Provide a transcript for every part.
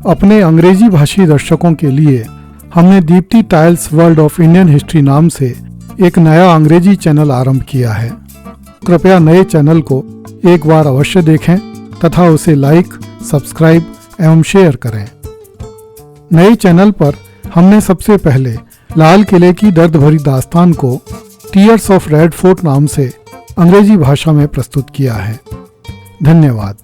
अपने अंग्रेजी भाषी दर्शकों के लिए हमने Deepti tiles world of Indian history नाम से एक नया अंग्रेजी चैनल आरंभ किया है। कृपया नए चैनल को एक बार अवश्य देखें तथा उसे लाइक, सब्सक्राइब एवं शेयर करें। नए चैनल पर हमने सबसे पहले लाल किले की दर्द भरी दास्तान को टीयर्स ऑफ रेड फोर्ट नाम से अंग्रेजी भाषा में प्रस्तुत किया है। धन्यवाद।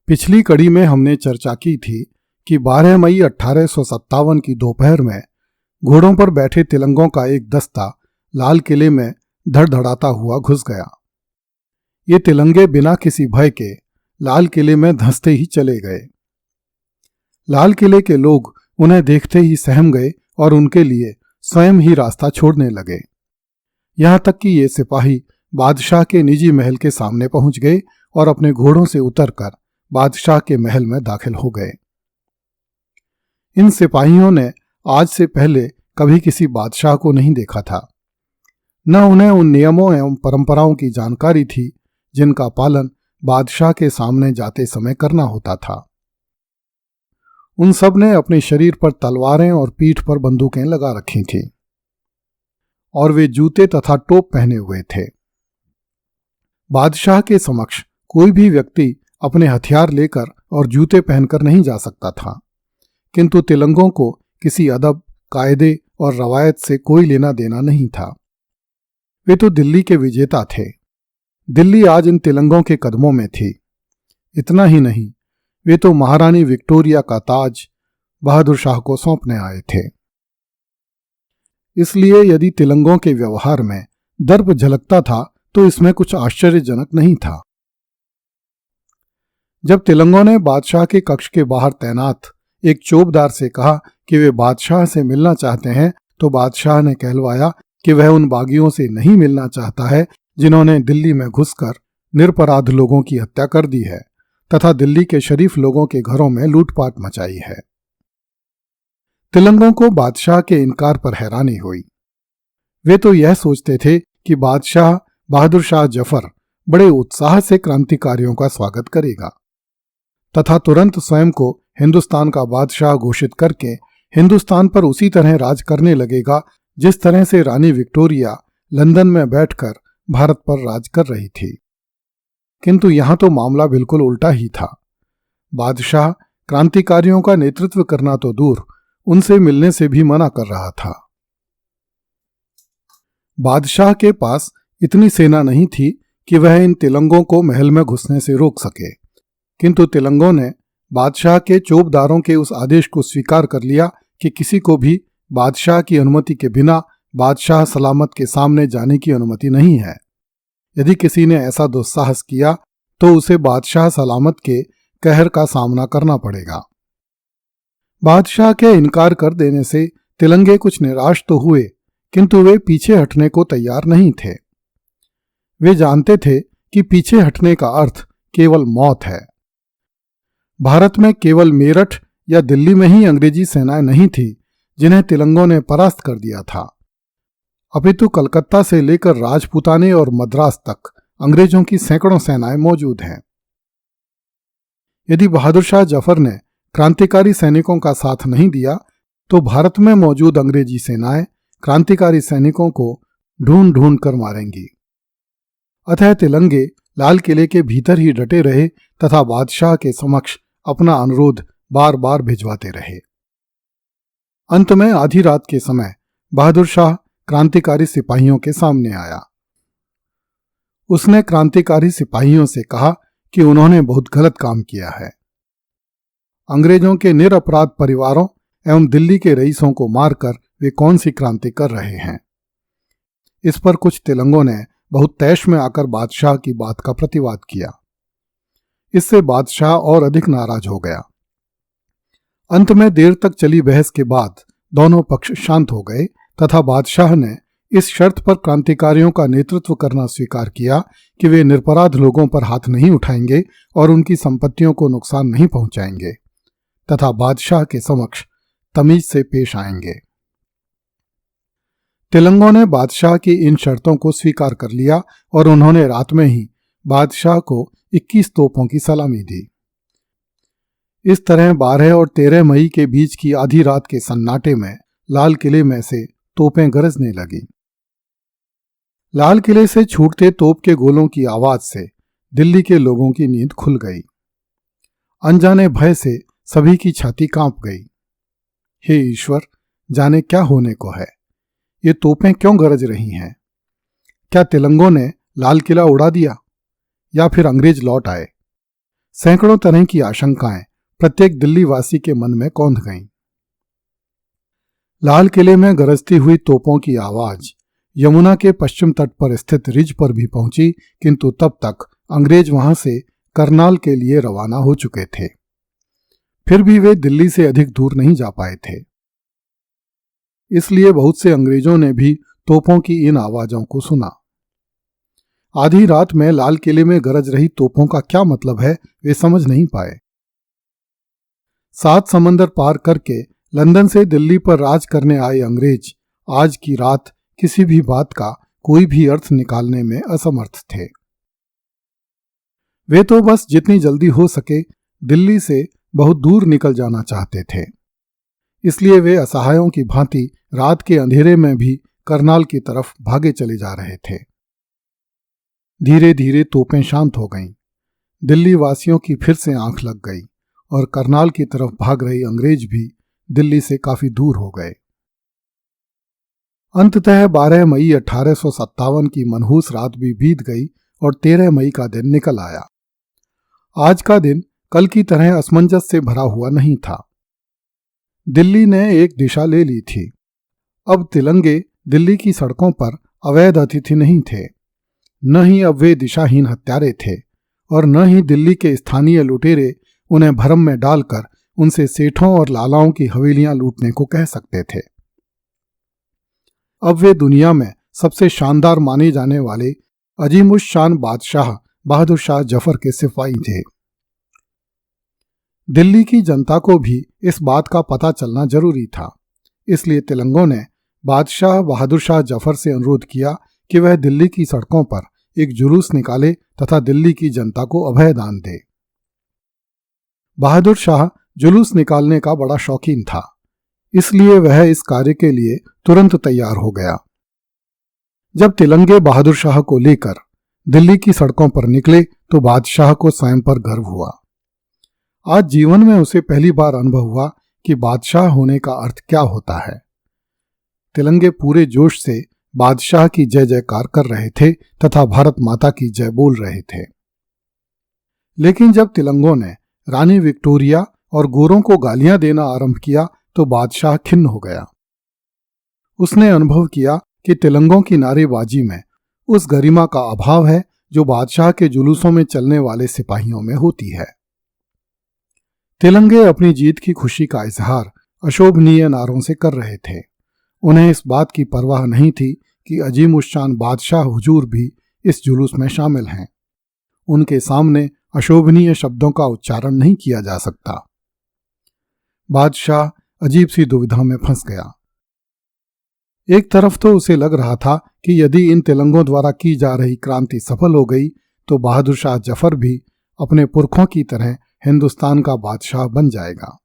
पिछली कड़ी में हमने चर्चा की थी कि 12 मई 1857 की दोपहर में घोड़ों पर बैठे तिलंगों का एक दस्ता लाल किले में धड़धड़ाता हुआ घुस गया। ये तिलंगे बिना किसी भय के लाल किले में धंसते ही चले गए। लाल किले के लोग उन्हें देखते ही सहम गए और उनके लिए स्वयं ही रास्ता छोड़ने लगे। यहां तक कि ये सिपाही बादशाह के निजी महल के सामने पहुंच गए और अपने घोड़ों से उतरकर बादशाह के महल में दाखिल हो गए। इन सिपाहियों ने आज से पहले कभी किसी बादशाह को नहीं देखा था, न उन्हें उन नियमों एवं परंपराओं की जानकारी थी जिनका पालन बादशाह के सामने जाते समय करना होता था। उन सब ने अपने शरीर पर तलवारें और पीठ पर बंदूकें लगा रखी थीं और वे जूते तथा टोप पहने हुए थे। बादशाह के समक्ष कोई भी व्यक्ति अपने हथियार लेकर और जूते पहनकर नहीं जा सकता था, किंतु तिलंगों को किसी अदब, कायदे और रवायत से कोई लेना देना नहीं था। वे तो दिल्ली के विजेता थे। दिल्ली आज इन तिलंगों के कदमों में थी। इतना ही नहीं, वे तो महारानी विक्टोरिया का ताज बहादुर शाह को सौंपने आए थे। इसलिए यदि तिलंगों के व्यवहार में दर्प झलकता था तो इसमें कुछ आश्चर्यजनक नहीं था। जब तिलंगों ने बादशाह के कक्ष के बाहर तैनात एक चौबदार से कहा कि वे बादशाह से मिलना चाहते हैं, तो बादशाह ने कहलवाया कि वह उन बागियों से नहीं मिलना चाहता है जिन्होंने दिल्ली में घुसकर निरपराध लोगों की हत्या कर दी है तथा दिल्ली के शरीफ लोगों के घरों में लूटपाट मचाई है। तिलंगों को बादशाह के इनकार पर हैरानी हुई। वे तो यह सोचते थे कि बादशाह बहादुर शाह जफर बड़े उत्साह से क्रांतिकारियों का स्वागत करेगा तथा तुरंत स्वयं को हिंदुस्तान का बादशाह घोषित करके हिंदुस्तान पर उसी तरह राज करने लगेगा जिस तरह से रानी विक्टोरिया लंदन में बैठकर भारत पर राज कर रही थी। किंतु यहां तो मामला बिल्कुल उल्टा ही था। बादशाह क्रांतिकारियों का नेतृत्व करना तो दूर, उनसे मिलने से भी मना कर रहा था। बादशाह के पास इतनी सेना नहीं थी कि वह इन तिलंगों को महल में घुसने से रोक सके, किंतु तिलंगों ने बादशाह के चौबदारों के उस आदेश को स्वीकार कर लिया कि किसी को भी बादशाह की अनुमति के बिना बादशाह सलामत के सामने जाने की अनुमति नहीं है। यदि किसी ने ऐसा दुस्साहस किया तो उसे बादशाह सलामत के कहर का सामना करना पड़ेगा। बादशाह के इनकार कर देने से तिलंगे कुछ निराश तो हुए, किंतु वे पीछे हटने को तैयार नहीं थे। वे जानते थे कि पीछे हटने का अर्थ केवल मौत है। भारत में केवल मेरठ या दिल्ली में ही अंग्रेजी सेनाएं नहीं थी जिन्हें तिलंगों ने परास्त कर दिया था, अपितु कलकत्ता से लेकर राजपूताने और मद्रास तक अंग्रेजों की सैकड़ों सेनाएं मौजूद हैं। यदि बहादुर शाह जफर ने क्रांतिकारी सैनिकों का साथ नहीं दिया तो भारत में मौजूद अंग्रेजी सेनाएं क्रांतिकारी सैनिकों को ढूंढ ढूंढ कर मारेंगी। अतः तिलंगे लाल किले के भीतर ही डटे रहे तथा बादशाह के समक्ष अपना अनुरोध बार बार भिजवाते रहे। अंत में आधी रात के समय बहादुर शाह क्रांतिकारी सिपाहियों के सामने आया। उसने क्रांतिकारी सिपाहियों से कहा कि उन्होंने बहुत गलत काम किया है। अंग्रेजों के निरपराध परिवारों एवं दिल्ली के रईसों को मारकर वे कौन सी क्रांति कर रहे हैं। इस पर कुछ तिलंगों ने बहुत तैश में आकर बादशाह की बात का प्रतिवाद किया। इससे बादशाह और अधिक नाराज हो गया। अंत में देर तक चली बहस के बाद दोनों पक्ष शांत हो गए तथा बादशाह ने इस शर्त पर क्रांतिकारियों का नेतृत्व करना स्वीकार किया कि वे निरपराध लोगों पर हाथ नहीं उठाएंगे और उनकी संपत्तियों को नुकसान नहीं पहुंचाएंगे तथा बादशाह के समक्ष तमीज से पेश आएंगे। तिलंगों ने बादशाह की इन शर्तों को स्वीकार कर लिया और उन्होंने रात में ही बादशाह को 21 तोपों की सलामी दी। इस तरह 12 और 13 मई के बीच की आधी रात के सन्नाटे में लाल किले में से तोपें गरजने लगीं। लाल किले से छूटते तोप के गोलों की आवाज से दिल्ली के लोगों की नींद खुल गई। अनजाने भय से सभी की छाती कांप गई। हे ईश्वर, जाने क्या होने को है। ये तोपें क्यों गरज रही हैं? क्या तिलंगों ने लाल किला उड़ा दिया या फिर अंग्रेज लौट आए? सैकड़ों तरह की आशंकाएं प्रत्येक दिल्ली वासी के मन में कौंध गईं। लाल किले में गरजती हुई तोपों की आवाज यमुना के पश्चिम तट पर स्थित रिज पर भी पहुंची, किंतु तब तक अंग्रेज वहां से करनाल के लिए रवाना हो चुके थे। फिर भी वे दिल्ली से अधिक दूर नहीं जा पाए थे। इसलिए बहुत से अंग्रेजों ने भी तोपों की इन आवाजों को सुना। आधी रात में लाल किले में गरज रही तोपों का क्या मतलब है, वे समझ नहीं पाए। 7 समंदर पार करके लंदन से दिल्ली पर राज करने आए अंग्रेज आज की रात किसी भी बात का कोई भी अर्थ निकालने में असमर्थ थे। वे तो बस जितनी जल्दी हो सके दिल्ली से बहुत दूर निकल जाना चाहते थे। इसलिए वे असहायों की भांति रात के अंधेरे में भी करनाल की तरफ भागे चले जा रहे थे। धीरे धीरे तोपें शांत हो गईं। दिल्ली वासियों की फिर से आंख लग गई और करनाल की तरफ भाग रहे अंग्रेज भी दिल्ली से काफी दूर हो गए। अंततः 12 मई 1857 की मनहूस रात भी बीत गई और 13 मई का दिन निकल आया। आज का दिन कल की तरह असमंजस से भरा हुआ नहीं था। दिल्ली ने एक दिशा ले ली थी। अब तिलंगे दिल्ली की सड़कों पर अवैध अतिथि नहीं थे, न ही अब वे दिशाहीन हत्यारे थे और न ही दिल्ली के स्थानीय लुटेरे उन्हें भरम में डालकर उनसे सेठों और लालाओं की हवेलियां लूटने को कह सकते थे। अब वे दुनिया में सबसे शानदार माने जाने वाले अजीमुश शान बादशाह बहादुर शाह जफर के सिपाही थे। दिल्ली की जनता को भी इस बात का पता चलना जरूरी था। इसलिए तिलंगों ने बादशाह बहादुर शाह जफर से अनुरोध किया कि वह दिल्ली की सड़कों पर एक जुलूस निकाले तथा दिल्ली की जनता को अभय दान दे। बहादुर शाह जुलूस निकालने का बड़ा शौकीन था, इसलिए वह इस कार्य के लिए तुरंत तैयार हो गया। जब तिलंगे बहादुर शाह को लेकर दिल्ली की सड़कों पर निकले तो बादशाह को स्वयं पर गर्व हुआ। आज जीवन में उसे पहली बार अनुभव हुआ कि बादशाह होने का अर्थ क्या होता है। तिलंगे पूरे जोश से बादशाह की जय जयकार कर रहे थे तथा भारत माता की जय बोल रहे थे। लेकिन जब तिलंगों ने रानी विक्टोरिया और गोरों को गालियां देना आरंभ किया तो बादशाह खिन्न हो गया। उसने अनुभव किया कि तिलंगों की नारेबाजी में उस गरिमा का अभाव है जो बादशाह के जुलूसों में चलने वाले सिपाहियों में होती है। तिलंगे अपनी जीत की खुशी का इजहार अशोभनीय नारों से कर रहे थे। उन्हें इस बात की परवाह नहीं थी कि अजीम उश्शान बादशाह हुजूर भी इस जुलूस में शामिल हैं। उनके सामने अशोभनीय शब्दों का उच्चारण नहीं किया जा सकता। बादशाह अजीब सी दुविधा में फंस गया। एक तरफ तो उसे लग रहा था कि यदि इन तिलंगों द्वारा की जा रही क्रांति सफल हो गई तो बहादुर शाह जफर भी अपने पुरखों की तरह हिंदुस्तान का बादशाह बन जाएगा,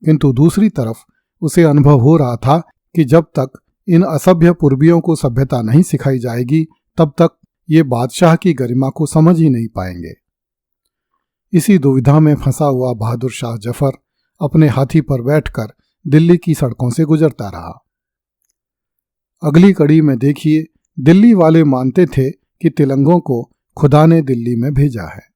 किंतु दूसरी तरफ उसे अनुभव हो रहा था कि जब तक इन असभ्य पूर्वियों को सभ्यता नहीं सिखाई जाएगी तब तक ये बादशाह की गरिमा को समझ ही नहीं पाएंगे। इसी दुविधा में फंसा हुआ बहादुर शाह जफर अपने हाथी पर बैठकर दिल्ली की सड़कों से गुजरता रहा। अगली कड़ी में देखिए, दिल्ली वाले मानते थे कि तिलंगों को खुदा ने दिल्ली में भेजा है।